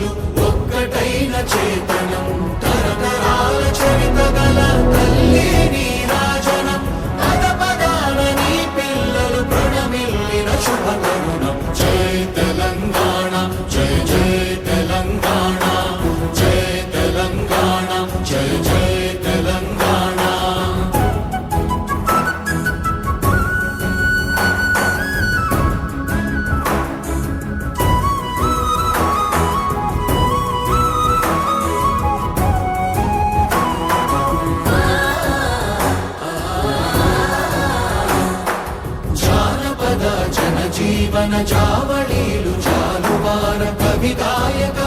పిల్లలు ఒక్కటైన చేతనం తరతరాల చరిత గల తల్లి నీరాజనం పద పదాన నీ పిల్లలు ప్రణమిల్లిన శుభ తరుణం జై తెలంగాణ జై జై తెలంగాణ జై తెలంగాణ జై జై తెలంగాణ జీవన జావళీలు జాలువార కవి గాయక